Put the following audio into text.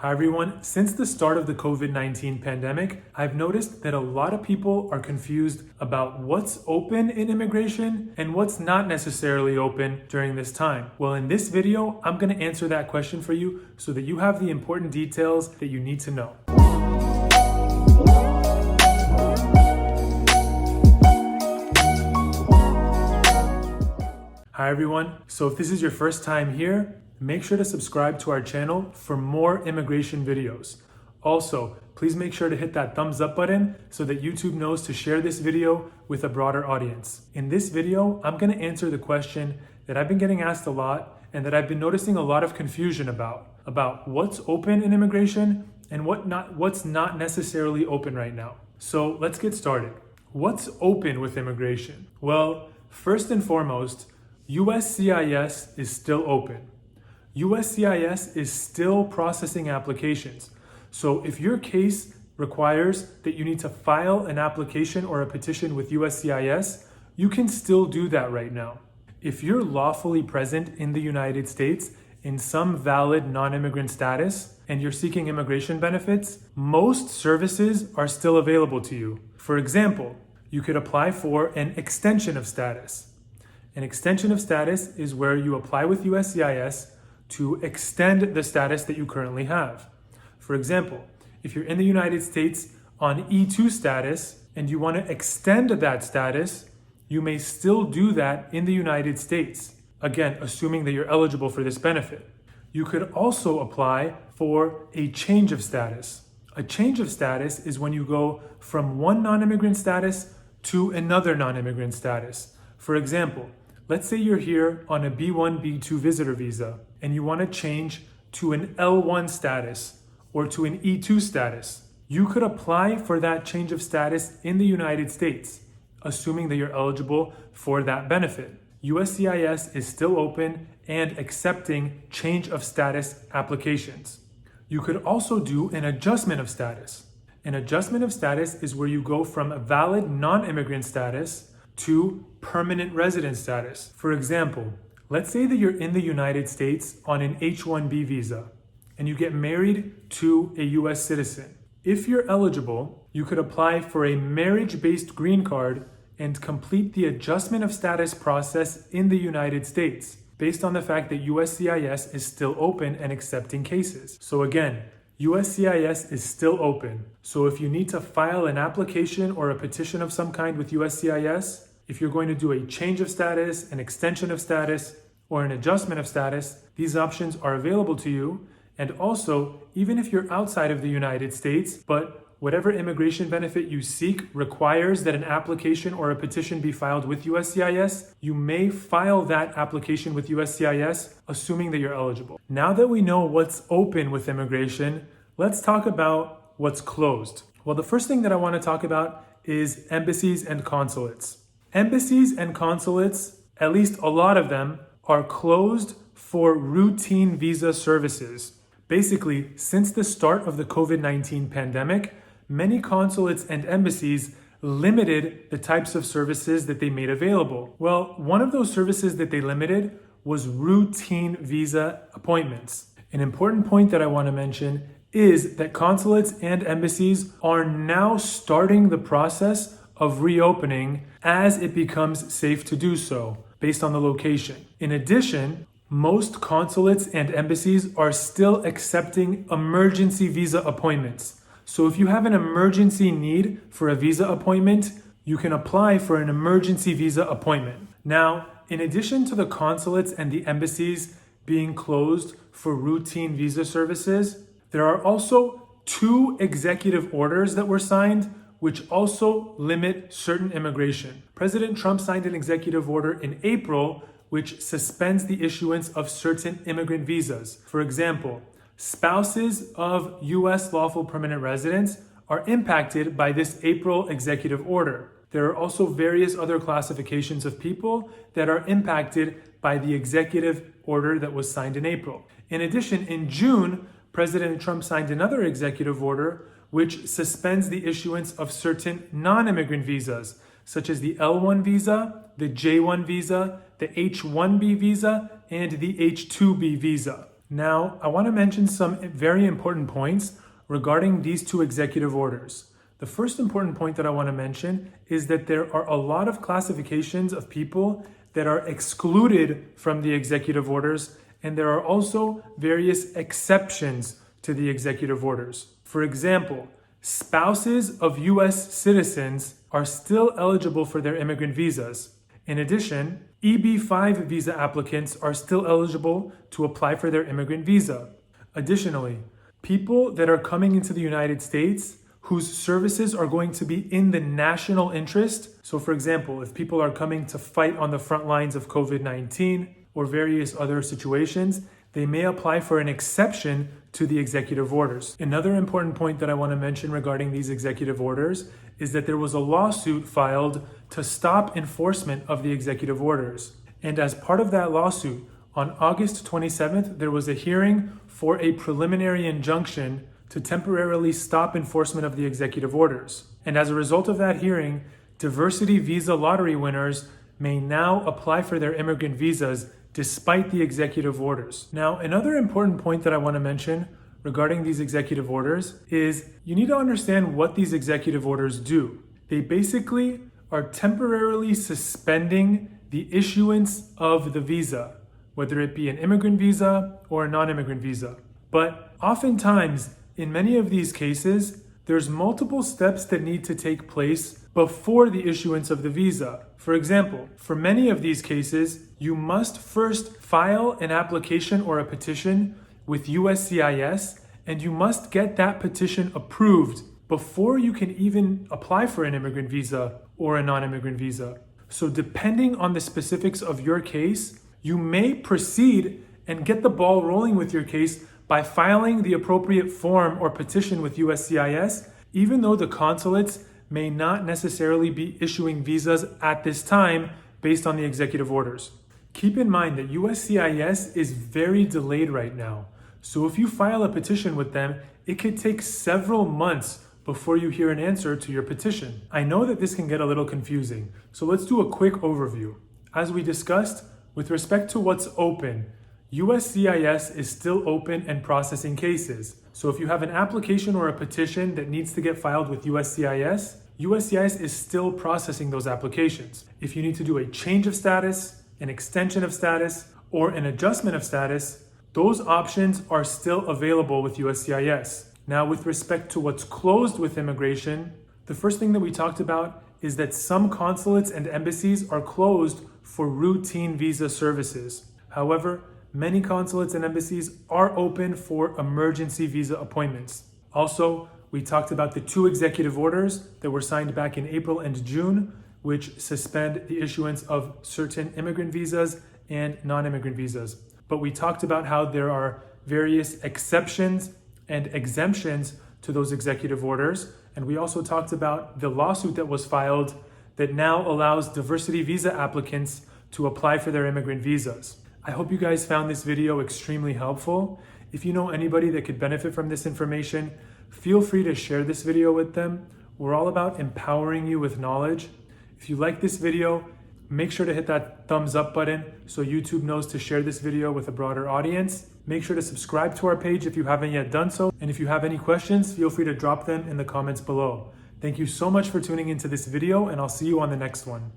Hi everyone. Since the start of the COVID-19 pandemic, I've noticed that a lot of people are confused about what's open in immigration and what's not necessarily open during this time. Well, in this video, I'm going to answer that question for you so that you have the important details that you need to know. Hi everyone. So if this is your first time here, make sure to subscribe to our channel for more immigration videos. Also, please make sure to hit that thumbs up button so that YouTube knows to share this video with a broader audience. In this video, I'm going to answer the question that I've been getting asked a lot and that I've been noticing a lot of confusion about what's open in immigration and what's not necessarily open right now. So let's get started. What's open with immigration? Well, first and foremost, USCIS is still open. USCIS is still processing applications. So if your case requires that you need to file an application or a petition with USCIS, you can still do that right now. If you're lawfully present in the United States in some valid non-immigrant status and you're seeking immigration benefits, most services are still available to you. For example, you could apply for an extension of status. An extension of status is where you apply with USCIS to extend the status that you currently have. For example, if you're in the United States on E2 status and you want to extend that status, you may still do that in the United States. Again, assuming that you're eligible for this benefit. You could also apply for a change of status. A change of status is when you go from one non-immigrant status to another non-immigrant status. For example, let's say you're here on a B1, B2 visitor visa and you want to change to an L1 status or to an E2 status. You could apply for that change of status in the United States, assuming that you're eligible for that benefit. USCIS is still open and accepting change of status applications. You could also do an adjustment of status. An adjustment of status is where you go from a valid non-immigrant status to permanent resident status. For example, let's say that you're in the United States on an H-1B visa and you get married to a US citizen. If you're eligible, you could apply for a marriage-based green card and complete the adjustment of status process in the United States based on the fact that USCIS is still open and accepting cases. So again, USCIS is still open. So if you need to file an application or a petition of some kind with USCIS, if you're going to do a change of status, an extension of status, or an adjustment of status, these options are available to you. And also, even if you're outside of the United States, but whatever immigration benefit you seek requires that an application or a petition be filed with USCIS, you may file that application with USCIS, assuming that you're eligible. Now that we know what's open with immigration, let's talk about what's closed. Well, the first thing that I want to talk about is embassies and consulates. Embassies and consulates, at least a lot of them, are closed for routine visa services. Basically, since the start of the COVID-19 pandemic, many consulates and embassies limited the types of services that they made available. Well, one of those services that they limited was routine visa appointments. An important point that I want to mention is that consulates and embassies are now starting the process of reopening as it becomes safe to do so, based on the location. In addition, most consulates and embassies are still accepting emergency visa appointments. So if you have an emergency need for a visa appointment, you can apply for an emergency visa appointment. Now, in addition to the consulates and the embassies being closed for routine visa services, there are also 2 executive orders that were signed which also limit certain immigration. President Trump signed an executive order in April which suspends the issuance of certain immigrant visas. For example, spouses of US lawful permanent residents are impacted by this April executive order. There are also various other classifications of people that are impacted by the executive order that was signed in April. In addition, in June, President Trump signed another executive order which suspends the issuance of certain non-immigrant visas, such as the L1 visa, the J1 visa, the H1B visa, and the H2B visa. Now, I want to mention some very important points regarding these two executive orders. The first important point that I want to mention is that there are a lot of classifications of people that are excluded from the executive orders, and there are also various exceptions to the executive orders. For example, spouses of US citizens are still eligible for their immigrant visas. In addition, EB-5 visa applicants are still eligible to apply for their immigrant visa. Additionally, people that are coming into the United States whose services are going to be in the national interest. So for example, if people are coming to fight on the front lines of COVID-19 or various other situations, they may apply for an exception to the executive orders. Another important point that I want to mention regarding these executive orders is that there was a lawsuit filed to stop enforcement of the executive orders. And as part of that lawsuit, on August 27th, there was a hearing for a preliminary injunction to temporarily stop enforcement of the executive orders. And as a result of that hearing, diversity visa lottery winners may now apply for their immigrant visas despite the executive orders. Now, another important point that I want to mention regarding these executive orders is you need to understand what these executive orders do. They basically are temporarily suspending the issuance of the visa, whether it be an immigrant visa or a non-immigrant visa. But oftentimes, in many of these cases, there's multiple steps that need to take place before the issuance of the visa. For example, for many of these cases, you must first file an application or a petition with USCIS, and you must get that petition approved before you can even apply for an immigrant visa or a non-immigrant visa. So depending on the specifics of your case, you may proceed and get the ball rolling with your case by filing the appropriate form or petition with USCIS, even though the consulates may not necessarily be issuing visas at this time based on the executive orders. Keep in mind that USCIS is very delayed right now. So if you file a petition with them, it could take several months before you hear an answer to your petition. I know that this can get a little confusing, so let's do a quick overview. As we discussed, with respect to what's open, USCIS is still open and processing cases. So if you have an application or a petition that needs to get filed with USCIS, USCIS is still processing those applications. If you need to do a change of status, an extension of status, or an adjustment of status, those options are still available with USCIS. Now, with respect to what's closed with immigration, the first thing that we talked about is that some consulates and embassies are closed for routine visa services. However, many consulates and embassies are open for emergency visa appointments. Also, we talked about the two executive orders that were signed back in April and June, which suspend the issuance of certain immigrant visas and non-immigrant visas. But we talked about how there are various exceptions and exemptions to those executive orders. And we also talked about the lawsuit that was filed that now allows diversity visa applicants to apply for their immigrant visas. I hope you guys found this video extremely helpful. If you know anybody that could benefit from this information, feel free to share this video with them. We're all about empowering you with knowledge. If you like this video, make sure to hit that thumbs up button so YouTube knows to share this video with a broader audience. Make sure to subscribe to our page if you haven't yet done so. And if you have any questions, feel free to drop them in the comments below. Thank you so much for tuning into this video, and I'll see you on the next one.